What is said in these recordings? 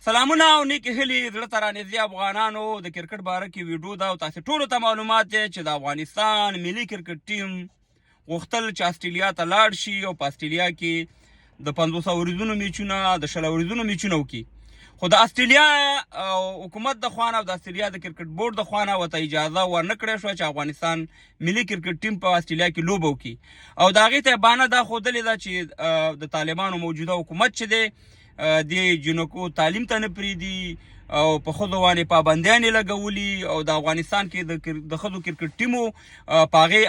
سلامونه او نیکې هیلې زړه ته رانږدې افغانانو د کرکټ باره کې ویډیو ده او تاسې ټولو ته معلومات دی چې د افغانستان ملي کرکټ ټیم غوښتل چې استرالیا ته لاړ شي او په استرالیا کې د 500 ورځونو میچونه د 100 ورځونو میچونه وکړي. خو د استرالیا حکومت د خوا نه او د استرالیا د کرکټ بورډ د خوا نه ورته اجازه ورنه کړې شوه چې افغانستان ملي کرکټ ټیم په استرالیا کې لوبه وکړي او د هغې ته بهانه دا ښودلې ده چې د طالبانو موجوده حکومت چې دی د جنکو تعلیم ته نه پرېږدي او په ښځو باندې پابندیانې لګولي او د افغانستان کې د ښځو کرکټ ټیمو په هغې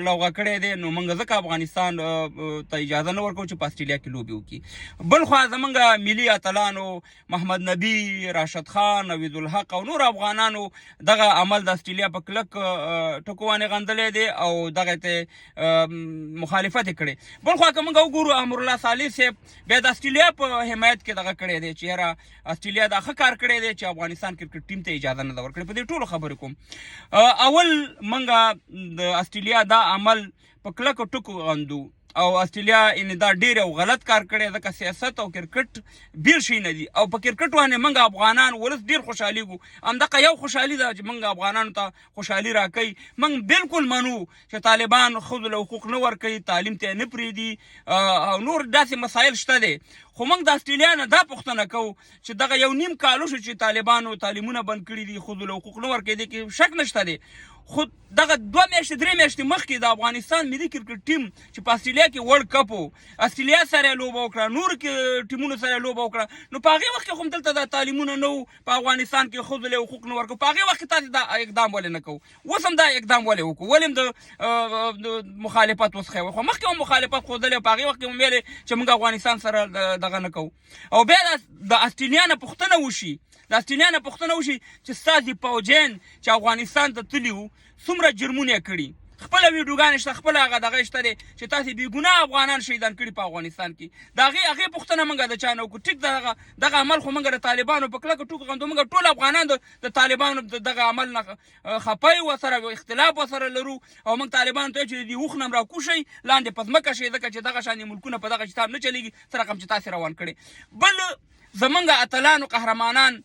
لغوه کړی دی. نو موږ ځکه افغانستان ته اجازه نه ورکوو چې په استرالیا کې لوبې وکړي. بل خوا زموږ ملي اتلانو محمد نبي، راشد خان، نوید الحق او نور افغانانو دغه عمل د استرالیا په کلک ټکو باندې غندلی دی او دغه ته مخالفت یې کړی. بل خوا که موږ وګورو امرالله صالح صاحب بیا د استرالیا په حمایت کې دغه کړی دی چې یاره استرالیا دا ښه کار کړی دی چې افغانستان کرکټ ټیم ته اجازه نه ده ورکړې. په دې ټولو خبرې کوم. اول موږ د استرالیا دا عمل په کلکو ټکو غندو او استرالیا دا ډېر یو غلط کار کړی ځکه سیاست او کرکټ بیل شی نه دي او په کرکټ باندې موږ افغانان ولس ډېر خوشحالیږو. همدغه یو خوشحالي ده چې موږ افغانانو ته خوشحالي راکوي. موږ بالکل منو چې طالبان ښځو له حقوق نه ورکوي، تعلیم ته یې نه پرېږدي او نور داسې مسایل شته دی. خو موږ د استرالیا نه دا پوښتنه کوو چې دغه یو نیم کال وشو چې طالبانو تعلیمونه بند کړي دي، ښځو له حقوق نه ورکوي، دې کې شک نشته دی. خو دغه 2 میاشتې 3 میاشتې مخکې د افغانستان ملي کرکټ ټیم چې په استرالیا کې ورلډ کپ و، استرالیا سره یې لوبه وکړه، نور ټیمونو سره یې لوبه وکړه، نو په هغې وخت کې خو دلته دا تعلیمونه نه وو، په افغانستان کې ښځو له حقوق نه ورکوو. په هغې وخت کې تاسې دا اقدام ولې نه کوو؟ اوس هم دا اقدام ولې وکړو؟ ولې هم د مخالفت وسخی وخو؟ مخکې هم مخالفت ښودلی او په هغې وخت کې هم ویلې چې موږ افغانستان سره دغه نه کوو. او بیا د استرالیا نه پوښتنه وشي چې ستاسې پوځیان چې افغانستان ته تللي وو څومره جرمونه یې کړي. خپله ویډیوګانې شته، خپله هغه دغه شته دی چې تاسې بېګناه افغانان شهیدان کړي په افغانستان کې. د هغې پوښتنه موږ د چا نه وکړو. ټیک دغه عمل خو موږ د طالبانو په کلکه ټوکو غندو. موږ ټول افغانان د طالبانو دغه عمل نه خفه یو، ورسره اختلاف ورسره لرو او موږ طالبانو ته چې د اوښ نه هم راکوشئ، لاندې په ځمکه شئ، ځکه چې دغه شانې ملکونه په دغه کتاب نه چلېږي څه رقم چې تاسې روان کړی. بل زموږ اتلانو قهرمانان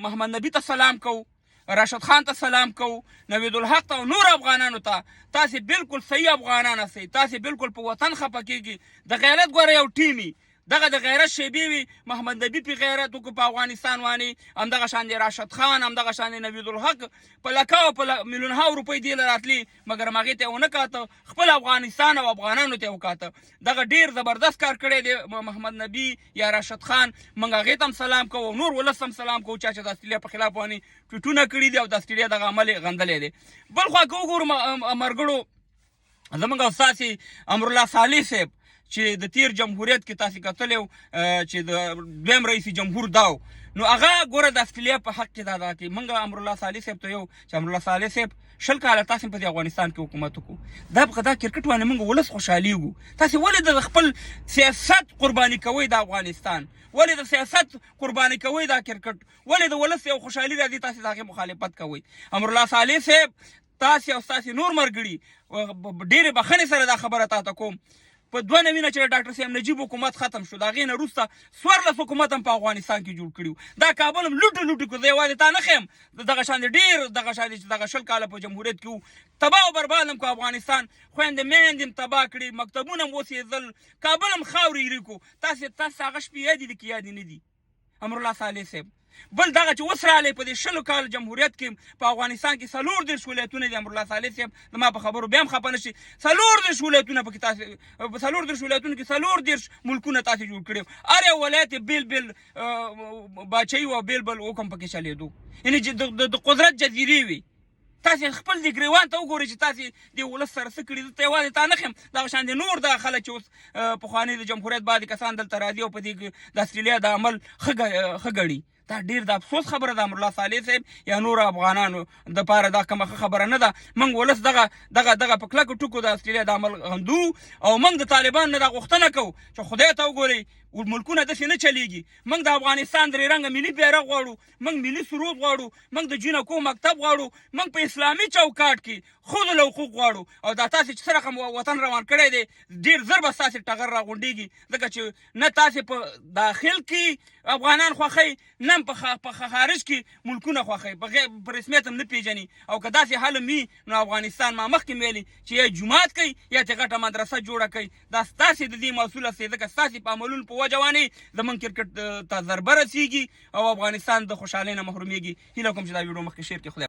محمد نبي ته سلام کوو، راشد خان ته سلام کوو، نوید الحق ته او نور افغانانو ته. تاسې بالکل صحیح افغانان هستئ، تاسې بالکل په وطن خفه کېږي. د غیرت ګوره یو ټیم دغه د غیرت شیبې وي. محمد نبي پې غیرت وکړو په افغانستان باندې، همدغه شان دی راشد خان، همدغه شان دی نوید الحق. په لکاو په میلیونها روپۍ دې له راتلي مګر هم هغې ته یې ونه کاته، خپل افغانستان او افغانانو ته یې وکاته. دغه ډېر زبردست کار کړی دی محمد نبي یا راشد خان. موږ هغې ته هم سلام کوو، نور ولس هم سلام کوو چا چې د استرالیا په خلاف باندې ټویټونه کړي دي او د استرالیا دغه عمل یې غندلی دی. بل خوا که وګورو ملګرو، زموږ استاد امرالله صالح صاحب چې د تیر جمهوریت کې تاسې کتلی و چې د دویم رئیس جمهور دا و، نو هغه ګوره د استرالیا په حق کې دا ده چې موږ امرالله صالح صاحب ته یو چې امرالله صالح صاحب 20 کاله تاسې په دې افغانستان کې حکومت وکړو. دا کرکټ باندې موږ ولس خوشحالېږو. تاسې ولې د خپل سیاست قرباني کوئ د افغانستان؟ ولې د سیاست قرباني کوئ دا کرکټ؟ ولې د ولس یو خوشحالي راځي تاسې د هغې مخالفت کوئ؟ امرالله صالح صاحب، تاسې او ستاسې نور ملګري ډېرې بخښنې سره دا خبره تاته کوم، په 2009 نه چې ډاکټر صاحب نجیب حکومت ختم شو، د هغې نه وروسته 14 حکومت هم په افغانستان کې جوړ کړي وو. دا کابل هم لوټې کړو. زه یوازې تا نه ښیم، دغه شان دی ډېر دغه شان دی چې دغه 20 کاله په جمهوریت کې وو، تباه او برباد هم کړو افغانستان. خویندې میندې هم تباه کړي، مکتبونه هم وسېدل، کابل هم خاورې ایرې کړو. تاسې هغه شپې یادې دي که یادې نه دي امرالله صالح صاحب؟ بل دغه چې اوس راغلی په دې 20 کال جمهوریت کې په افغانستان کې 34 ولایتونه دي. امرالله صالح صاحب زما په خبرو بیا هم خفه نه شي، 34 ولایتونه پکې تاسې په 34 ولایتونو کې 34 ملکونه تاسې جوړ کړي. هر یو ولایت یې بېل باچایي او بېل حکم پکې چلېدو، یعنې چې د قدرت جزیرې وي. تاسې خپل دې ګریوان ته وګورئ چې تاسې دې ولس سره څه کړي. دلته یوازې تا نه ښیم، دغه شان دي نور دغه خلک چې اوس پخواني د جمهوریت بعدې کسان دلته راځي او په دې د استرالیا د عمل ښه ګڼي. دا ډیر د افسوس خبره ده امرالله صالح صاحب یا نور افغانانو دپاره دا کومه خبره نه ده. موږ ولس دغه په کلکو ټکو د استرالیا د عمل غندو او موږ د طالبان نه دا غوښتنه کوو چې خدای ته وګورئ ملکونه داسې نه چلیږي. موږ د افغانستان درې رنګه ملي بیرغ غواړو، موږ ملي سرود غواړو، موږ د جینکو مکتب غواړو، موږ په اسلامي چوکاټ کې خود الحقوق غواړو. او دا تاسې چې څه رقم وطن روان کړی دی ډېر ژر به ستاسې ټغر راغونډېږي، ځکه چې نه تاسې په داخل کې افغانان خوښوئ نه په خارج کې ملکونه خوښوئ، په رسمیت هم نه پېژني. او که داسې حال وي نو افغانستان ما مخکې ویلي چې یا جومات کوي یا ترې غټه مدرسه جوړه کوي. دا ستاسې د دې مسؤله دی، ځکه ستاسې په عملونو په وجه باندې زموږ کرکټ ته ضربه رسېږي او افغانستان د خوشحالۍ نه محرومېږي. هیله کوم چې دا ویډیو مخکې شیر کړئ.